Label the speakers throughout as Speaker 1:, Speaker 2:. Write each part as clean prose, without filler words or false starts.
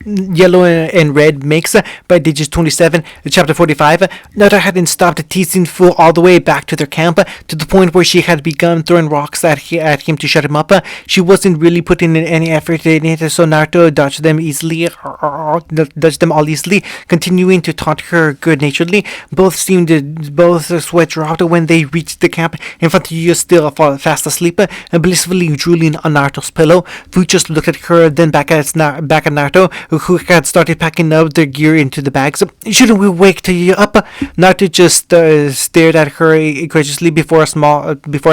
Speaker 1: Yellow and Red makes by Digits 27, Chapter 45. Naruto hadn't stopped teasing Fu all the way back to their camp, to the point where she had begun throwing rocks at him to shut him up. She wasn't really putting in any effort in it, so Naruto dodged them all easily, continuing to taunt her good-naturedly. Both sweat dropped when they reached the camp in front of Yuya, still fast asleep and blissfully drooling on Naruto's pillow. Fu just looked at her, then back at Naruto, who had started packing up their gear into the bags. "Shouldn't we wake Yuya up?" Naruto just stared at her incredulously before a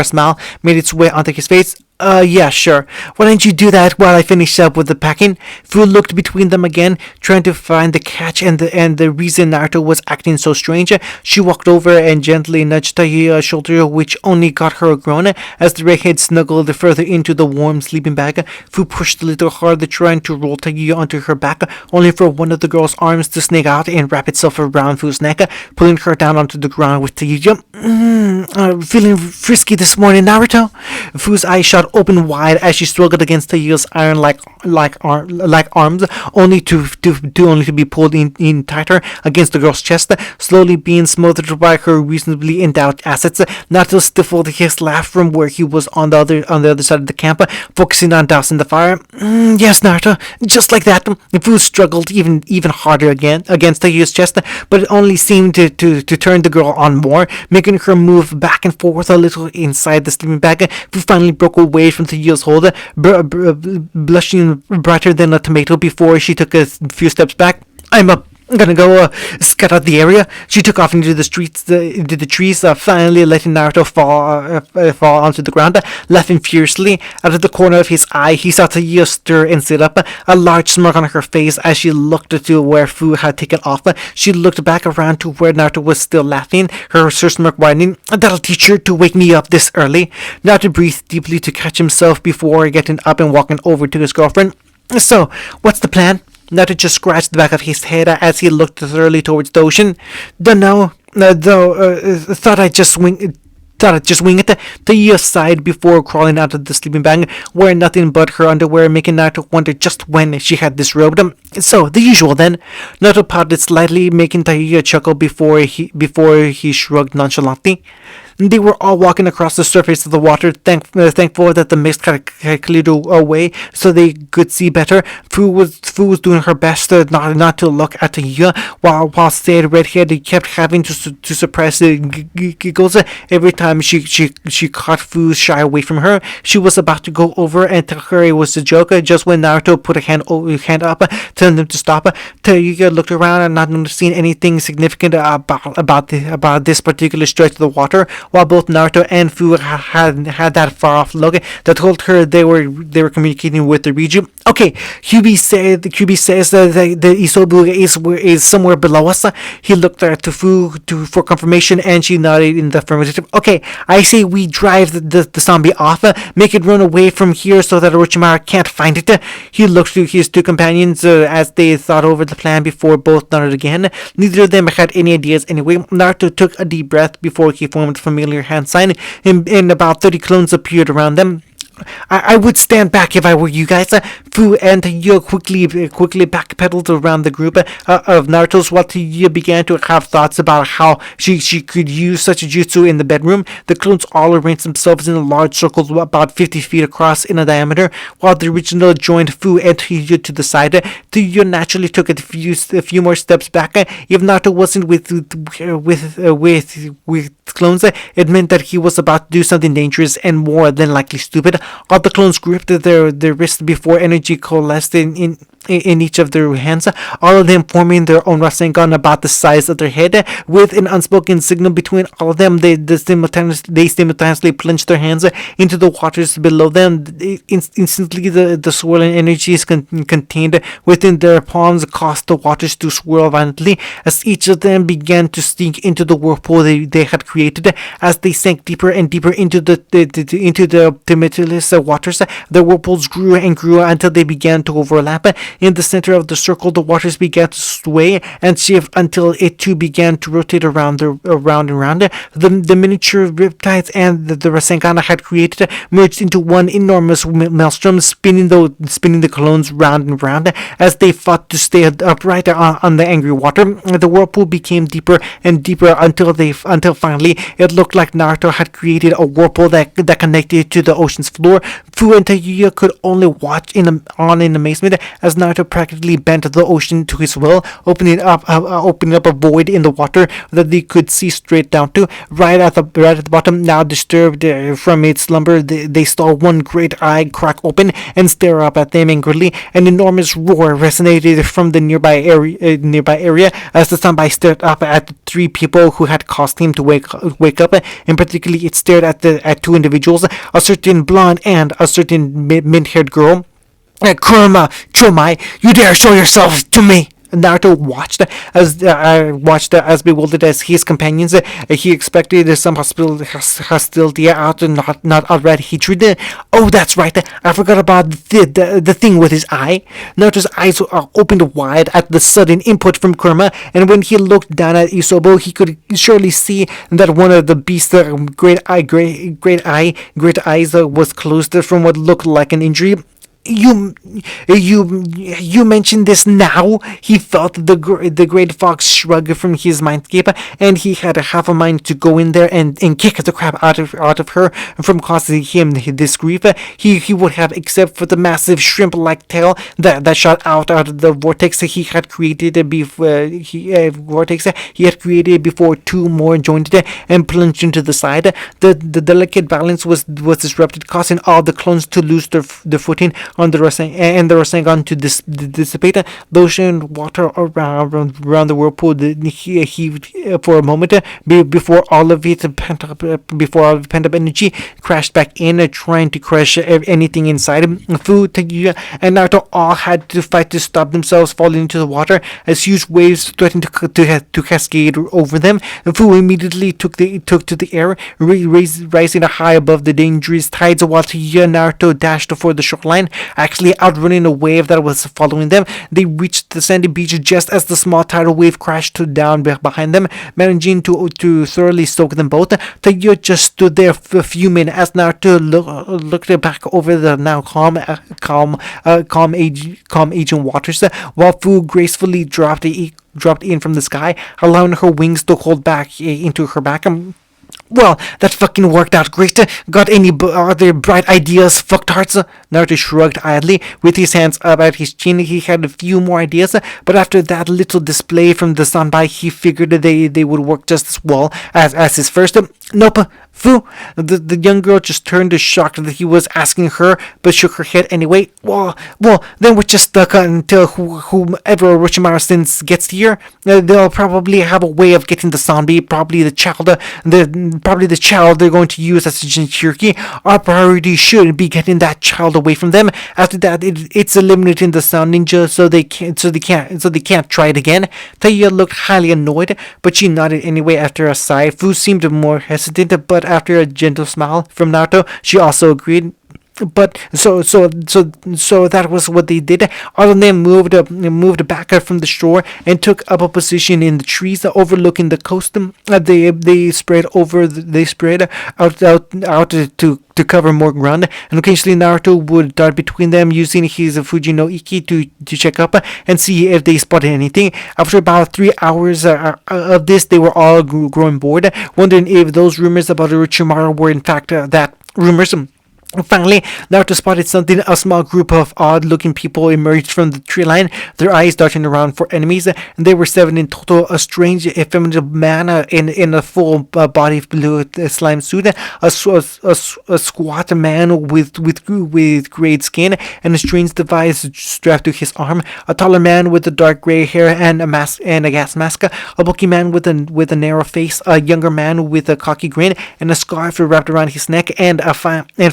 Speaker 1: smile made its way onto his face. Yeah, sure. Why don't you do that while I finish up with the packing?" Fu looked between them again, trying to find the catch and the reason Naruto was acting so strange. She walked over and gently nudged Tayuya's shoulder, which only got her a groan as the redhead snuggled further into the warm sleeping bag. Fu pushed a little harder, trying to roll Tayuya onto her back, only for one of the girl's arms to snake out and wrap itself around Fu's neck, pulling her down onto the ground with Tayuya. Feeling frisky this morning, Naruto?" Fu's eyes shot open wide as she struggled against Tayuya's iron like arms, only to be pulled in tighter against the girl's chest, slowly being smothered by her reasonably endowed assets. Naruto stifled his laugh from where he was on the other side of the camp, focusing on dousing the fire. "Yes, Naruto, just like that." Fu struggled even harder again against Tayuya's chest, but it only seemed to turn the girl on more, making her move back and forth a little inside the sleeping bag. Fu finally broke away from Tayuya's hold, blushing brighter than a tomato before she took a few steps back. I'm gonna go scout out the area." She took off into the trees, finally letting Naruto fall onto the ground, laughing furiously. Out of the corner of his eye, he saw Tayuya stir and sit up, a large smirk on her face as she looked to where Fu had taken off. She looked back around to where Naruto was still laughing, her smirk widening. "That'll teach her to wake me up this early." Naruto breathed deeply to catch himself before getting up and walking over to his girlfriend. "So, what's the plan?" Naruto just scratched the back of his head as he looked thoroughly towards the ocean. "Dunno, thought I'd just wing it." Tayuya sighed before crawling out of the sleeping bag, wearing nothing but her underwear, making Naruto wonder just when she had disrobed him. "So, the usual then." Naruto pouted slightly, making Tayuya chuckle before he shrugged nonchalantly. They were all walking across the surface of the water, thankful that the mist had cleared away so they could see better. Fu was doing her best not to look at Tayuya, while said redhead kept having to suppress giggles every time she caught Fu shy away from her. She was about to go over and tell her it was a joke, just when Naruto put a hand up, telling them to stop. Tayuya looked around and not noticing anything significant about this particular stretch of the water, while both Naruto and Fu had that far-off look that told her they were communicating with the Riju. "Okay, QB says that the Isobu is somewhere below us." He looked to Fu for confirmation, and she nodded in the affirmative. "Okay, I say we drive the zombie off, make it run away from here so that Orochimaru can't find it." He looked to his two companions as they thought over the plan before both nodded again. Neither of them had any ideas anyway. Naruto took a deep breath before he formed a familiar hand sign, and about 30 clones appeared around them. I would stand back if I were you guys." Fu and Tayuya quickly backpedaled around the group of Naruto's, while Tayuya began to have thoughts about how she could use such a jutsu in the bedroom. The clones all arranged themselves in a large circle about 50 feet across in a diameter, while the original joined Fu and Tayuya to the side. Tayuya naturally took a few more steps back. If Naruto wasn't with clones, it meant that he was about to do something dangerous and more than likely stupid. All the clones gripped their wrists before energy coalesced in each of their hands, all of them forming their own Rasengan about the size of their head. With an unspoken signal between all of them, they simultaneously plunged their hands into the waters below them. Instantly, the swirling energies contained within their palms caused the waters to swirl violently as each of them began to sink into the whirlpool they had created. As they sank deeper and deeper into the tumultuous enormous waters. The whirlpools grew and grew until they began to overlap. In the center of the circle, the waters began to sway and shift until it too began to rotate around and around. The miniature riptides and the Rasengan had created merged into one enormous maelstrom, spinning the clones round and round as they fought to stay upright on the angry water. The whirlpool became deeper and deeper until finally it looked like Naruto had created a whirlpool that connected to the ocean's floor. Fu and Tayuya could only watch in amazement as Naruto practically bent the ocean to his will, opening up a void in the water that they could see straight down to. Right at the bottom, now disturbed from its slumber, they saw one great eye crack open and stare up at them angrily. An enormous roar resonated from the nearby area as the sunbai stared up at the three people who had caused him to wake up. And particularly, it stared at two individuals, a certain blonde and a certain mint-haired girl. Kurama, Chomai, you dare show yourself to me! Naruto watched as bewildered as his companions. He expected some hostility out and not outright hatred. Oh, that's right. I forgot about the thing with his eye. Naruto's eyes opened wide at the sudden input from Kurama, and when he looked down at Isobo, he could surely see that one of the beast's great eyes was closed from what looked like an injury. You mentioned this now? He felt the great fox shrug from his mindscape, and he had half a mind to go in there and kick the crap out of her from causing him this grief. He would have, except for the massive shrimp-like tail that shot out of the vortex he had created before. He had created before two more joined it and plunged into the side. The delicate balance was disrupted, causing all the clones to lose their footing on the Rasengan to dissipate. The ocean water around the whirlpool heaved for a moment before all of its pent up energy crashed back in, trying to crush anything inside. Fu, Tayuya, and Naruto all had to fight to stop themselves falling into the water as huge waves threatened to cascade over them. Fu immediately took to the air, rising high above the dangerous tides, while Tayuya and Naruto dashed for the shoreline, actually outrunning a wave that was following them. They reached the sandy beach just as the small tidal wave crashed down behind them, managing to thoroughly soak them both. Tayuya just stood there fuming as Naruto looked back over the now calm aging waters, while Fu gracefully dropped in from the sky, allowing her wings to hold back into her back. Well, that fucking worked out great. Got any other bright ideas, fucktards? Naruto shrugged idly, with his hands up at his chin. He had a few more ideas, but after that little display from the sunbai, he figured they would work just as well as his first. Nope. Fu, the young girl just turned shocked that he was asking her, but shook her head anyway. Well, then we're just stuck until whomever Orochimaru sends gets here. They'll probably have a way of getting the zombie, probably the child they're going to use as a Jinchuriki. Our priority should be getting that child away from them. After that, it's eliminating the Sound Ninja so they can't try it again. Tayuya looked highly annoyed, but she nodded anyway after a sigh. Fu seemed more hesitant, but after a gentle smile from Naruto, she also agreed. But so that was what they did. All of them moved back from the shore and took up a position in the trees overlooking the coast. They spread out to cover more ground, and occasionally Naruto would dart between them using his Fuji no Iki to check up and see if they spotted anything. After about 3 hours of this, they were all growing bored, wondering if those rumors about Orochimaru were in fact that rumors. Finally, Naruto spotted something. A small group of odd-looking people emerged from the tree line, their eyes darting around for enemies. And they were 7 in total. A strange, effeminate man in a full body blue slime suit, a squat man with grayed skin and a strange device strapped to his arm, a taller man with the dark gray hair and a gas mask, a bulky man with a narrow face, a younger man with a cocky grin and a scarf wrapped around his neck, and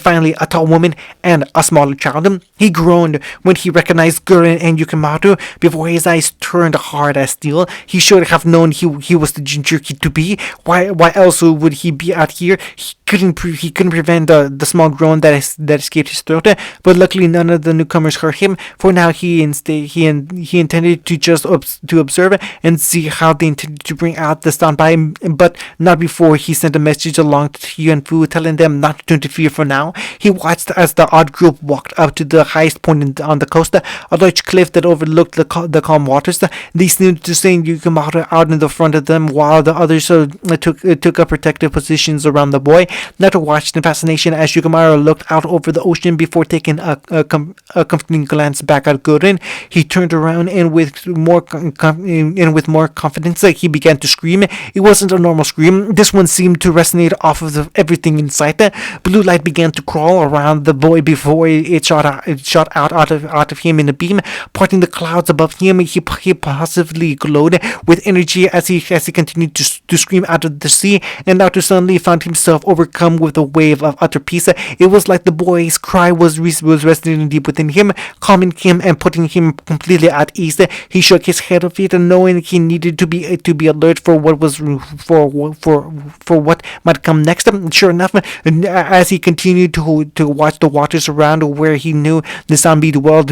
Speaker 1: finally a tall woman and a smaller child. He groaned when he recognized Gurren and Yukimaru before his eyes turned hard as steel. He should have known he was the Jinchuriki to be. Why else would he be out here? he couldn't prevent the small groan that escaped his throat. But luckily, none of the newcomers hurt him. For now, he intended to just to observe and see how they intended to bring out the standby, but not before he sent a message along to Yu and Fu, telling them not to interfere for now. He watched as the odd group walked up to the highest point on the coast, a large cliff that overlooked the calm waters. They seemed to send Yukimaro out in the front of them, while the others took up protective positions around the boy. Naruto watched in fascination as Yukimaro looked out over the ocean before taking a comforting glance back at Gurren. He turned around and with more confidence, he began to scream. It wasn't a normal scream. This one seemed to resonate off of everything in sight. Blue light began to crawl around the boy before it shot out of him in a beam, parting the clouds above him. He positively glowed with energy as he continued to scream out of the sea, and Naruto suddenly found himself overcome with a wave of utter peace. It was like the boy's cry was resonating deep within him, calming him and putting him completely at ease. He shook his head of it, knowing he needed to be alert for what was for what might come next. Sure enough, as he continued to watch the waters around where he knew the zombie dwelled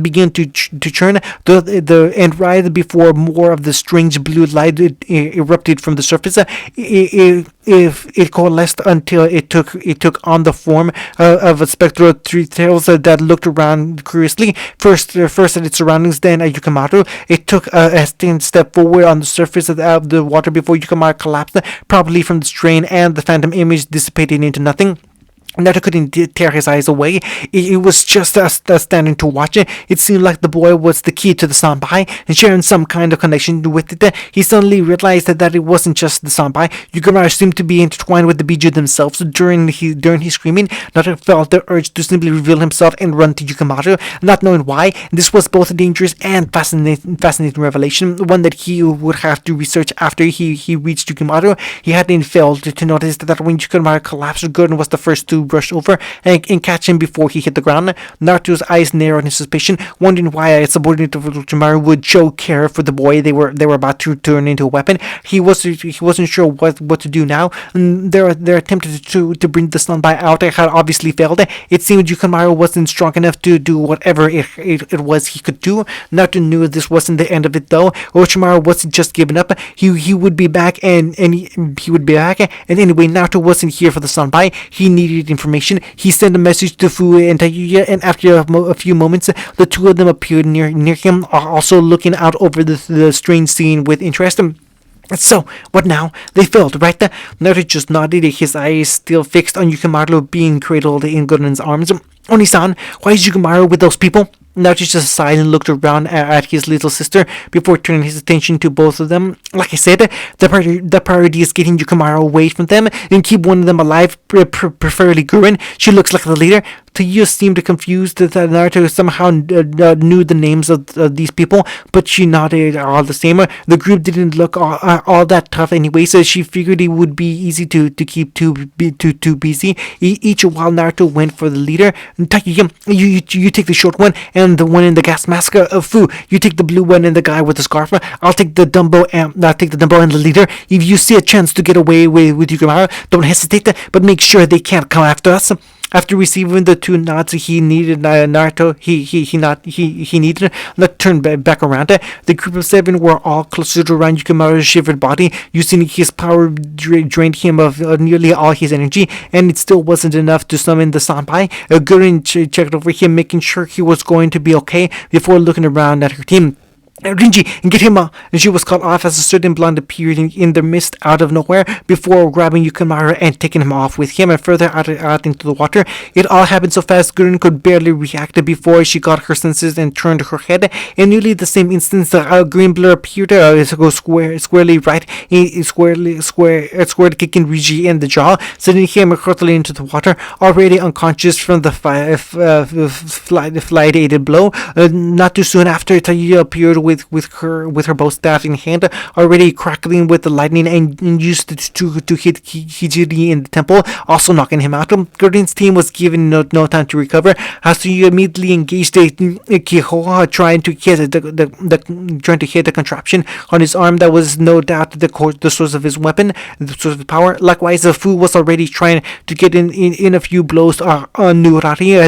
Speaker 1: begin to churn, and right before more of the strange blue light erupted from the surface, it coalesced until it took on the form of a spectral three tails that looked around curiously. First at its surroundings, then at Yukimaro. It took a step forward on the surface of the water before Yukimaro collapsed, probably from the strain, and the phantom image dissipated into nothing. Naruto couldn't tear his eyes away. It was just standing to watch it. It seemed like the boy was the key to the Sanbai and sharing some kind of connection with it. He suddenly realized that it wasn't just the Sanbai. Yukimaro seemed to be intertwined with the Biju themselves. During his screaming, Naruto felt the urge to simply reveal himself and run to Yukimaro, not knowing why. This was both a dangerous and fascinating revelation, one that he would have to research after he reached Yukimaro. He hadn't failed to notice that when Yukimaro collapsed, Gurren was the first to rush over and catch him before he hit the ground. Naruto's eyes narrowed in suspicion, wondering why a subordinate of Orochimaru would show care for the boy they were about to turn into a weapon. He wasn't sure what to do now. Their attempt to bring the Sanbai out had obviously failed. It seemed Yukimaro wasn't strong enough to do whatever it was he could do. Naruto knew this wasn't the end of it though. Orochimaru wasn't just giving up. He would be back, and he would be back. And anyway, Naruto wasn't here for the Sanbai. He needed information. He sent a message to Fu and Tayuya, and after a few moments, the two of them appeared near him, also looking out over the strange scene with interest. So, what now? They failed, right? Naruto just nodded, his eyes still fixed on Yukimaro being cradled in Gurren's arms. Oni-san, why is Yukimaro with those people? Naruto just sighed and looked around at his little sister before turning his attention to both of them. Like I said, the priority is getting Yukimaro away from them and keep one of them alive, preferably Gurren. She looks like the leader. Tayuya seemed confused that Naruto somehow knew the names of these people, but she nodded all the same. The group didn't look all that tough anyway, so she figured it would be easy to keep too busy. Each while Naruto went for the leader. Tayuya, you take the short one and the one in the gas mask. Fu, you take the blue one and the guy with the scarf. I'll take the Dumbo and the leader. If you see a chance to get away with Yukimaro, don't hesitate, but make sure they can't come after us. After receiving the two nods, he needed Naruto. He needed not turn back around. The group of seven were all clustered around Yukimaru's shivered body. Using his power drained him of nearly all his energy, and it still wasn't enough to summon the Sanbai. Gurren checked over him, making sure he was going to be okay before looking around at her team. Rinji, get him up! And she was cut off as a certain blonde appeared in the mist out of nowhere before grabbing Yukimaro and taking him off with him and further out into the water. It all happened so fast Gurren could barely react before she got her senses and turned her head. In nearly the same instant, a green blur appeared to go squarely right, squared kicking Rinji in the jaw, sending him hurtling into the water, already unconscious from the flight-aided blow. Not too soon after, Tayuya appeared with her bow staff in hand, already crackling with the lightning, and used it to hit Hijiri in the temple, also knocking him out. Gurdon's team was given no time to recover, as he immediately engaged Konoha, trying to hit the contraption on his arm that was no doubt the source of his weapon, the source of his power. Likewise, the Fu was already trying to get in a few blows on Nurari,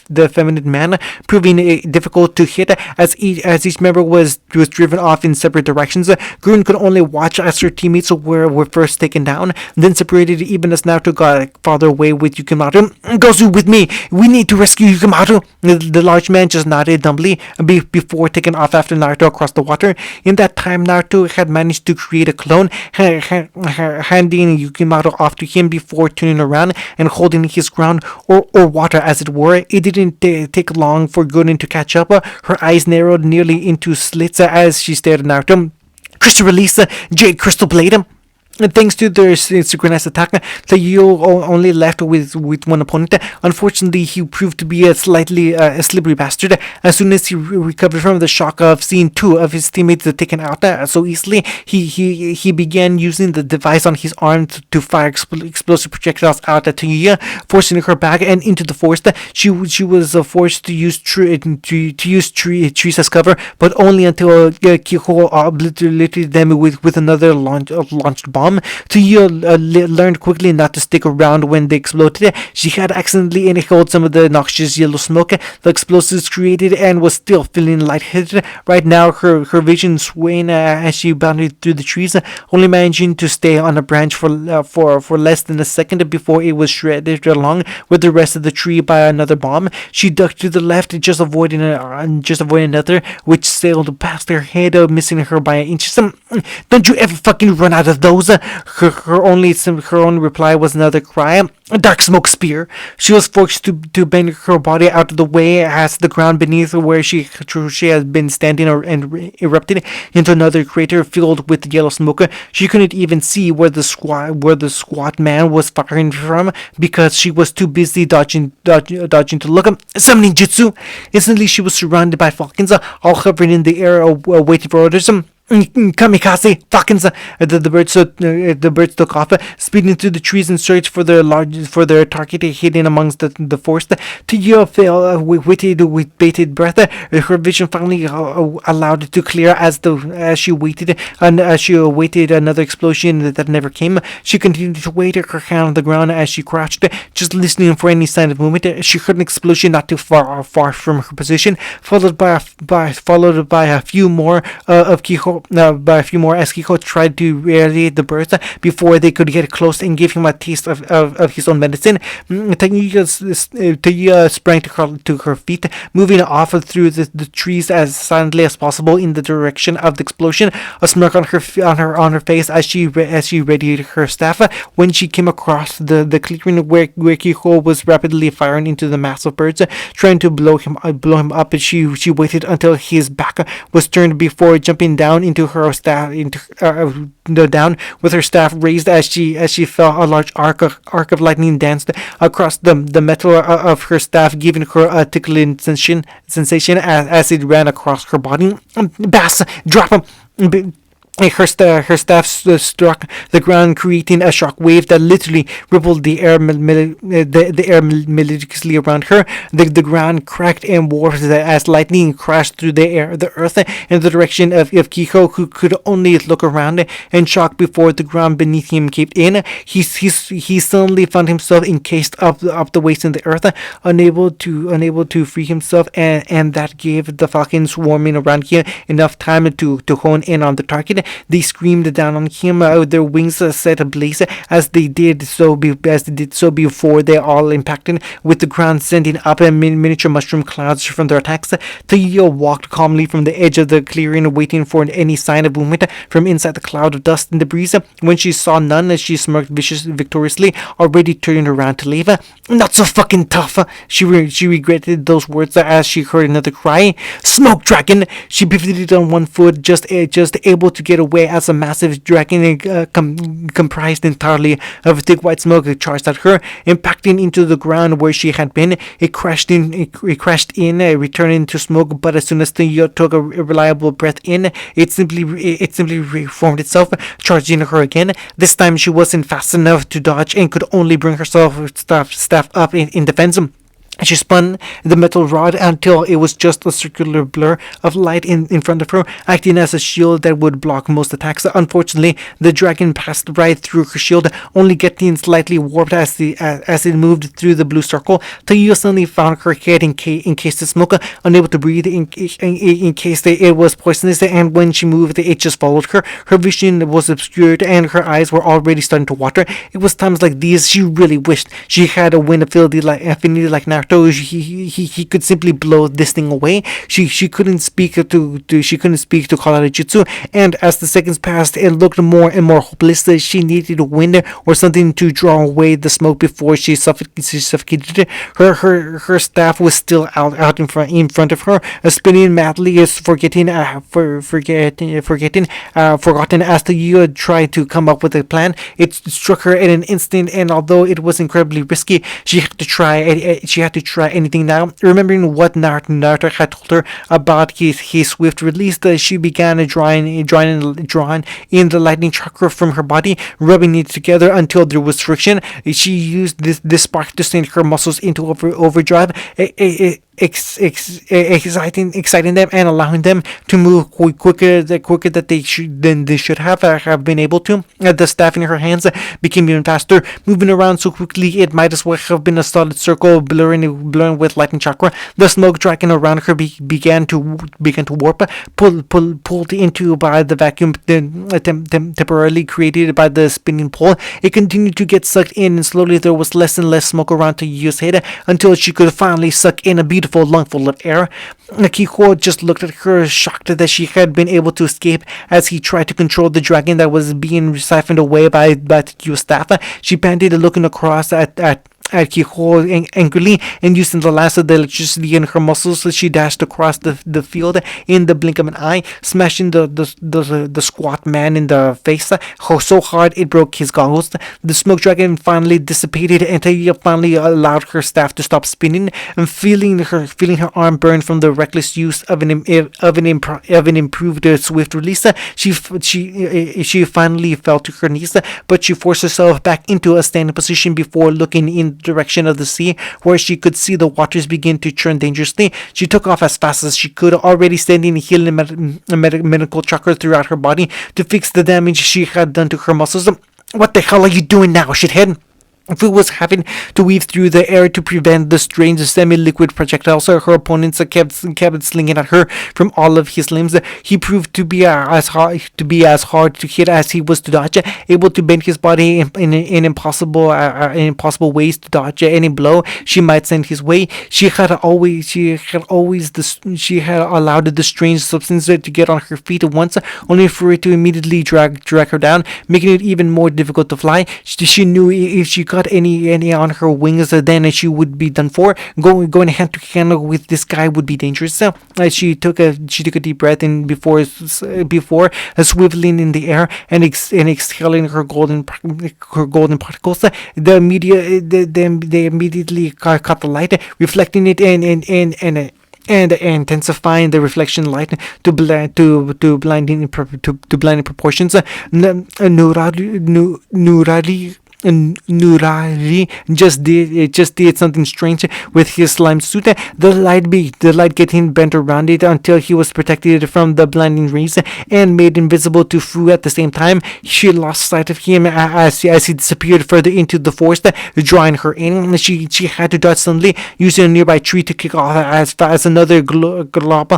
Speaker 1: the feminine man, proving it difficult to hit as each member was driven off in separate directions. Gurren could only watch as her teammates were first taken down, then separated, even as Naruto got farther away with Yukimaru. Gozu, with me! We need to rescue Yukimaru! The large man just nodded dumbly before taking off after Naruto across the water. In that time, Naruto had managed to create a clone, handing Yukimaru off to him before turning around and holding his ground, or water as it were. It didn't take long for Gurren to catch up. Her eyes narrowed nearly into slits as she stared at Naruto. Crystal Release, Jade Crystal Blade. And thanks to their synchronized attack, Taiyo only left with one opponent. Unfortunately, he proved to be a slippery bastard. As soon as he recovered from the shock of seeing two of his teammates taken out so easily, he began using the device on his arm to fire explosive projectiles out at Taiyo, forcing her back and into the forest. She was forced to use trees as cover, but only until Kiko obliterated them with another launched bomb. Taiyo learned quickly not to stick around when they exploded. She had accidentally inhaled some of the noxious yellow smoke the explosives created and was still feeling lightheaded. Right now, her vision swaying as she bounded through the trees, only managing to stay on a branch for less than a second before it was shredded along with the rest of the tree by another bomb. She ducked to the left, just avoiding another, which sailed past her head, missing her by inches. Don't you ever fucking run out of those? Her only reply was another cry. A dark smoke spear. She was forced to bend her body out of the way as the ground beneath where she had been standing and erupted into another crater filled with yellow smoke. She couldn't even see where the squat man was firing from because she was too busy dodging to look. Summoning jutsu. Instantly, she was surrounded by falcons, all hovering in the air, waiting for orders. Kamikaze falcons. The birds took off, speeding through the trees in search for their target hidden amongst the forest. Taiyo fell with bated breath. Her vision finally allowed it to clear as she waited another explosion that never came. She continued to wait, her hand on the ground as she crouched, just listening for any sign of movement. She heard an explosion not too far from her position, followed by a few more of Kiko. By a few more as Kiko tried to radiate the birds before they could get close and give him a taste of his own medicine. Taiyo sprang to her feet, moving off through the trees as silently as possible in the direction of the explosion. A smirk on her face as she radiated her staff when she came across the clearing where Kiko was rapidly firing into the mass of birds, trying to blow him up. She waited until his back was turned before jumping down into her staff, down with her staff raised as she felt a large arc of lightning danced across the metal of her staff, giving her a tickling sensation as it ran across her body. Bass, drop him. Her staff struck the ground, creating a shock wave that literally rippled the air maliciously around her. The ground cracked and warped as lightning crashed through the earth in the direction of Kiko, who could only look around in shock before the ground beneath him caved in. He suddenly found himself encased up the waist in the earth, unable to free himself, and that gave the falcons swarming around him enough time to hone in on the target. They screamed down on him, their wings set ablaze as they did so before they all impacted with the ground, sending up miniature mushroom clouds from their attacks. Taiyo walked calmly from the edge of the clearing, waiting for any sign of movement from inside the cloud of dust and debris. When she saw none, she smirked victoriously, already turning around to leave. Not so fucking tough. She regretted those words as she heard another cry. Smoke dragon! She pivoted on one foot, just able to get get away as a massive dragon comprised entirely of thick white smoke charged at her, impacting into the ground where she had been. It crashed in, returning to smoke. But as soon as Theo took a reliable breath in, it simply reformed itself, charging her again. This time she wasn't fast enough to dodge and could only bring herself staff up in defense. She spun the metal rod until it was just a circular blur of light in front of her, acting as a shield that would block most attacks. Unfortunately, the dragon passed right through her shield, only getting slightly warped as it moved through the blue circle. Tayo suddenly found her head encased in smoke, unable to breathe in case it was poisonous, and when she moved, it just followed her. Her vision was obscured, and her eyes were already starting to water. It was times like these she really wished she had a wind affinity like Naruto. He could simply blow this thing away. She couldn't speak to call out a jutsu, and as the seconds passed, it looked more and more hopeless. She needed wind or something to draw away the smoke before she suffocated. Her staff was still out in front of her, spinning madly, forgotten as the Yu tried to come up with a plan. It struck her in an instant, and although it was incredibly risky, she had to try anything now. Remembering what Naruto had told her about his swift release, she began drawing in the lightning chakra from her body, rubbing it together until there was friction. She used this spark to send her muscles into overdrive, exciting them and allowing them to move quicker that they should have been able to. The staff in her hands became even faster, moving around so quickly it might as well have been a solid circle, blurring with lightning chakra. The smoke dragon around her began to warp, pulled into by the vacuum temporarily created by the spinning pole. It continued to get sucked in, and slowly there was less and less smoke around to Yu's head until she could finally suck in a beautiful lungful of air. Kiko just looked at her, shocked that she had been able to escape as he tried to control the dragon that was being siphoned away by Yu's staff. She panted, looking across at Kiko angrily, and using the last of the electricity in her muscles, she dashed across the field in the blink of an eye, smashing the squat man in the face so hard it broke his goggles. The smoke dragon finally dissipated, and Taya finally allowed her staff to stop spinning, and feeling her arm burn from the reckless use of an improved swift release. She finally fell to her knees, but she forced herself back into a standing position before looking in the direction of the sea, where she could see the waters begin to churn dangerously. She took off as fast as she could, already sending healing medical chakra throughout her body to fix the damage she had done to her muscles. What the hell are you doing now, shithead? Fu was having to weave through the air to prevent the strange semi-liquid projectiles her opponents kept slinging at her from all of his limbs. He proved to be as hard to hit as he was to dodge, able to bend his body in impossible ways to dodge any blow she might send his way. She had allowed the strange substance to get on her feet once, only for it to immediately drag her down, making it even more difficult to fly. She knew if she got any on her wings, then she would be done for. Going hand to hand with this guy would be dangerous. She took a deep breath in before swiveling in the air and exhaling her golden particles. They immediately caught the light, reflecting it and intensifying the reflection light to blinding proportions. Nurari just did something strange with his slime suit. The light getting bent around it until he was protected from the blinding rays and made invisible to Fu at the same time. She lost sight of him as he disappeared further into the forest, drawing her in. She had to dodge suddenly, using a nearby tree to kick off as fast as another glob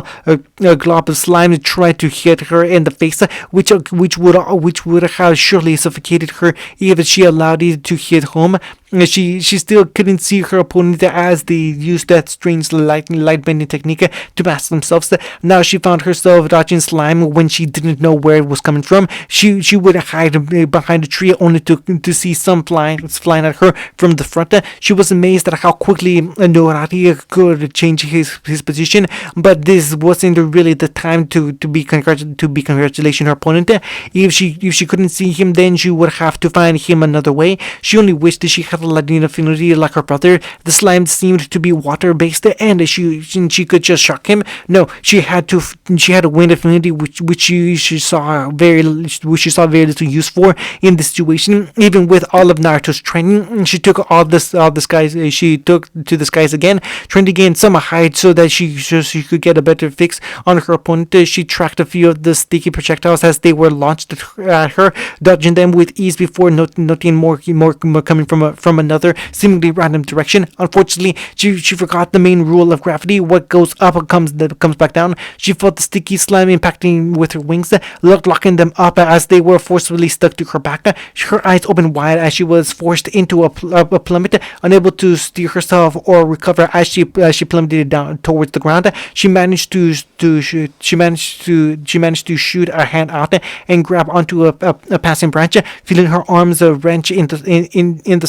Speaker 1: of slime tried to hit her in the face, which would have surely suffocated her if she allowed body to hit home. She still couldn't see her opponent as they used that strange light bending technique to mask themselves. Now she found herself dodging slime when she didn't know where it was coming from. She would hide behind a tree only to see some flying at her from the front. She was amazed at how quickly Norari could change his position, but this wasn't really the time to be congratulating her opponent. If she couldn't see him, then she would have to find him another way. She only wished that she had a lightning affinity like her brother. The slime seemed to be water based, and she could just shock him. No, she had a wind affinity, which she saw very little use for in this situation. Even with all of Naruto's training, she took she took to the skies again, trying to gain some height so that she could get a better fix on her opponent. She tracked a few of the sticky projectiles as they were launched at her, dodging them with ease before noting more coming from another seemingly random direction. Unfortunately, she forgot the main rule of gravity: what goes up comes back down. She felt the sticky slime impacting with her wings, locking them up as they were forcibly stuck to her back. Her eyes opened wide as she was forced into a plummet, unable to steer herself or recover as she plummeted down towards the ground. She managed to shoot a hand out and grab onto a passing branch, feeling her arms wrench in the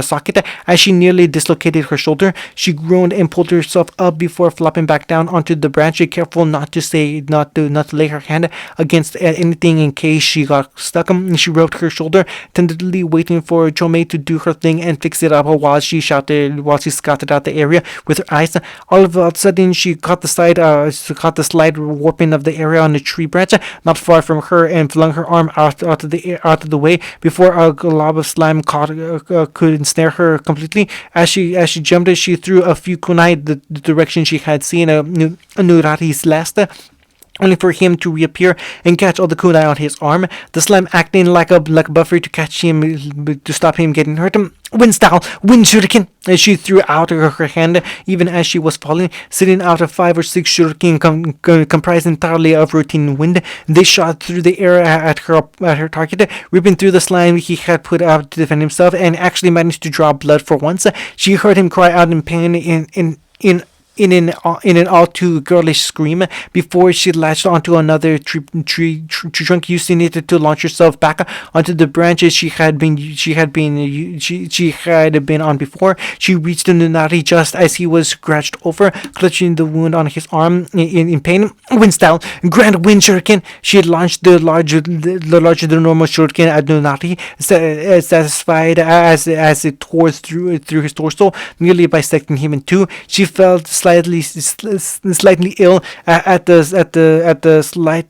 Speaker 1: socket as she nearly dislocated her shoulder. She groaned and pulled herself up before flopping back down onto the branch, careful not to lay her hand against anything in case she got stuck. She rubbed her shoulder, tentatively waiting for Chomei to do her thing and fix it up while she scouted out the area with her eyes. All of a sudden, she caught the slight warping of the area on a tree branch not far from her and flung her arm out of the way before a glob of slime could ensnare her completely. As she jumped, she threw a few kunai the direction she had seen Nurari's last, only for him to reappear and catch all the kunai on his arm, the slime acting like a buffer to catch him, to stop him getting hurt. Wind style, wind shuriken! As she threw out her hand, even as she was falling, sitting out of 5 or 6 shuriken comprised entirely of routine wind. They shot through the air at her target, ripping through the slime he had put out to defend himself, and actually managed to draw blood for once. She heard him cry out in pain in an all too girlish scream before she latched onto another tree trunk, using it to launch herself back onto the branches she had been on before. She reached Nunari just as he was scratched over, clutching the wound on his arm in pain. Wind style, grand wind shuriken! She had launched the larger than normal shuriken at Nunari, satisfied as it tore through his torso, nearly bisecting him in two. She felt slightly ill at the slight,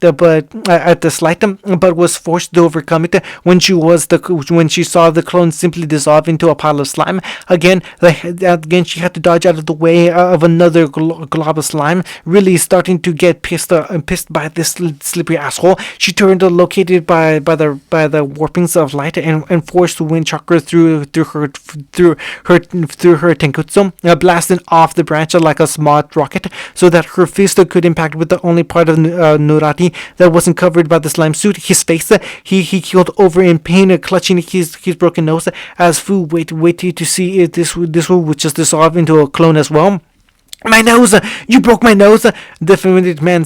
Speaker 1: but was forced to overcome it when she saw the clone simply dissolve into a pile of slime. Again, she had to dodge out of the way of another glob of slime, really starting to get pissed by this slippery asshole. She turned, located by the warpings of light, and forced the wind chakra through her tenkutsu, blasting off the branch like a small rocket, so that her fist could impact with the only part of Nurari that wasn't covered by the slime suit, his face. He keeled over in pain, clutching his broken nose as Fu waited to see if this would just dissolve into a clone as well. My nose! You broke my nose! The familiar man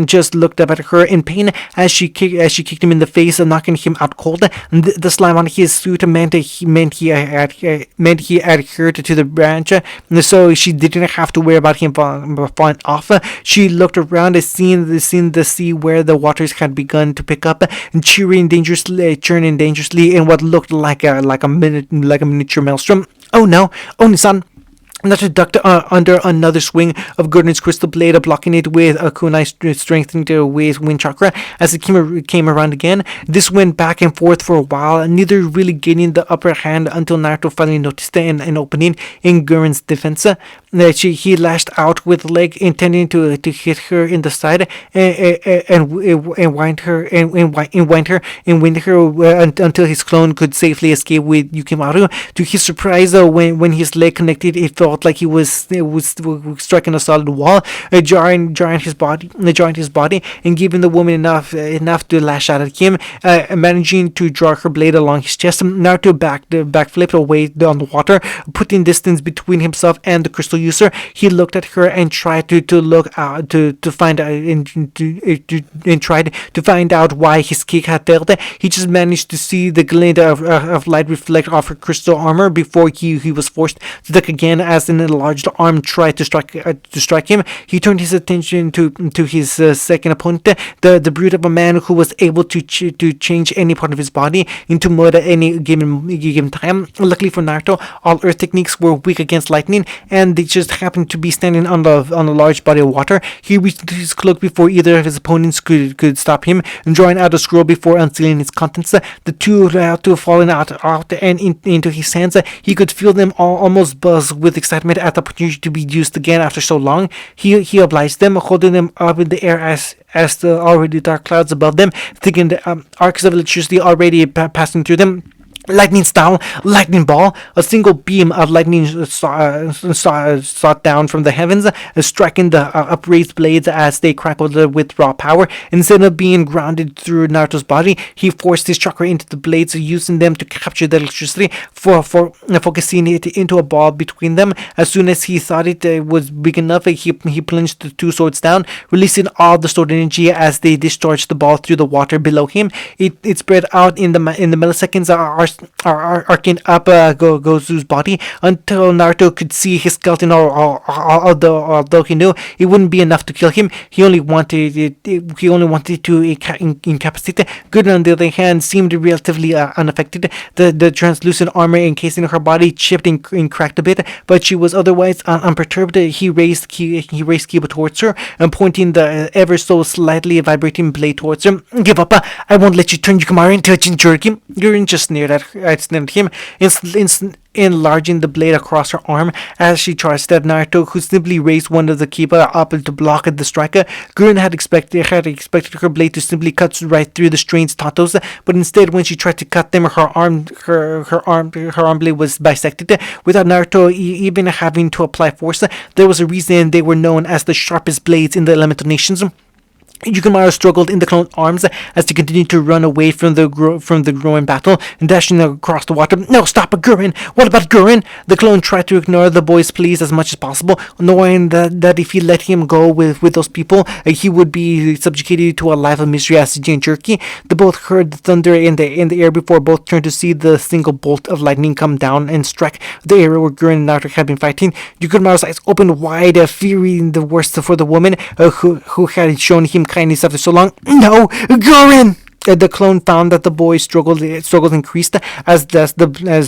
Speaker 1: just looked up at her in pain as she kicked him in the face, knocking him out cold. The slime on his suit meant he adhered to the branch, so she didn't have to worry about him falling off. She looked around, seeing the sea where the waters had begun to pick up, churning dangerously in what looked like a miniature maelstrom. Oh no! Oni-san! Naruto ducked under another swing of Gurdon's crystal blade, blocking it with a kunai strengthened with wind chakra. As it came around again, this went back and forth for a while, neither really gaining the upper hand until Naruto finally noticed an opening in Gurdon's defense. He lashed out with the leg, intending to hit her in the side and wind her until his clone could safely escape with Yukimaru. To his surprise, when his leg connected, it felt like he was striking a solid wall, jarring his body, and giving the woman enough to lash out at him. Managing to draw her blade along his chest, Naruto backflipped away on the water, putting distance between himself and the crystal user. He looked at her and tried to look out to find out and tried to find out why his kick had failed. He just managed to see the glint of light reflect off her crystal armor before he was forced to duck again as an enlarged arm tried to strike him. He turned his attention to his second opponent, the brute of a man who was able to change any part of his body into mud at any given time. Luckily for Naruto, all earth techniques were weak against lightning, and they just happened to be standing on a large body of water. He reached his cloak before either of his opponents could stop him, and drawing out a scroll before unsealing its contents. The two falling out and into his hands. He could feel them almost buzz with excitement at the opportunity to be used again after so long. He obliged them, holding them up in the air as the already dark clouds above them, thinking the arcs of electricity already passing through them. Lightning style, lightning ball, a single beam of lightning shot down from the heavens, striking the upraised blades as they crackled with raw power. Instead of being grounded through Naruto's body, he forced his chakra into the blades, using them to capture the electricity, for focusing it into a ball between them. As soon as he thought it was big enough, he plunged the two swords down, releasing all the stored energy as they discharged the ball through the water below him. It spread out in the milliseconds, arcing up Gozu's body until Naruto could see his skeleton. Although he knew it wouldn't be enough to kill him, he only wanted to incapacitate. Good, on the other hand, seemed relatively unaffected. The translucent armor encasing her body chipped and cracked a bit, but she was otherwise unperturbed. He raised Kiba towards her and pointing the ever so slightly vibrating blade towards her. "Give up! I won't let you turn Yukimaro into a Jinchuriki." Gurren just sneered at him, enlarging the blade across her arm as she charged at Naruto, who simply raised one of the kiba up to block the striker. Gurren had expected her blade to simply cut right through the strange tatos, but instead, when she tried to cut them, her arm blade was bisected. Without Naruto even having to apply force, there was a reason they were known as the sharpest blades in the Elemental Nations. Yukimaro struggled in the clone's arms as he continued to run away from the growing battle, dashing across the water. "No, stop, Gurren! What about Gurren?" The clone tried to ignore the boy's pleas as much as possible, knowing that if he let him go with those people, he would be subjugated to a life of misery as a Jinchuriki. They both heard the thunder in the air before both turned to see the single bolt of lightning come down and strike the area where Gurren and Naruto had been fighting. Yukimaro's eyes opened wide, fearing the worst for the woman who had shown him kindness after so long. "No, Gurren!" The clone found that the boy's struggles increased as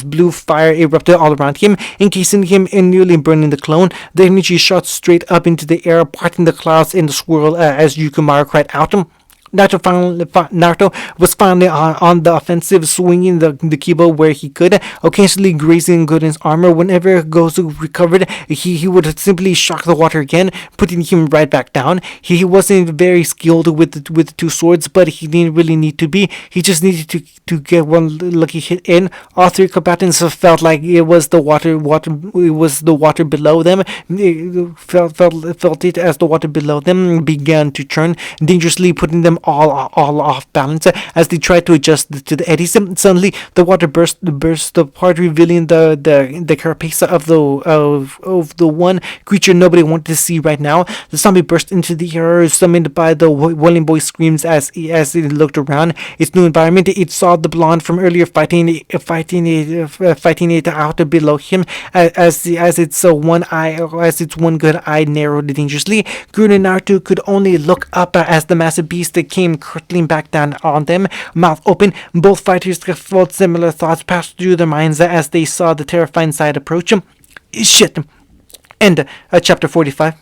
Speaker 1: blue fire erupted all around him, encasing him and nearly burning the clone. The energy shot straight up into the air, parting the clouds in the swirl as Yukimaro cried out. Naruto was finally on the offensive, swinging the kiba where he could, occasionally grazing Gurren's armor. Whenever Gozu recovered, he would simply shock the water again, putting him right back down. He wasn't very skilled with the two swords, but he didn't really need to be. He just needed to get one lucky hit in. All three combatants felt like it was the water below them. Felt it as the water below them began to churn, dangerously putting them all off balance as they tried to adjust to the eddies. Suddenly, the water burst apart, revealing the carapace of the one creature nobody wanted to see right now. The zombie burst into the air, summoned by the wailing boy's screams as it looked around its new environment. It saw the blonde from earlier fighting it out below him as its one good eye narrowed dangerously. Gurren and Naruto could only look up as the massive beast came curdling back down on them, mouth open. Both fighters felt similar thoughts pass through their minds as they saw the terrifying sight approach. Shit. End chapter 45.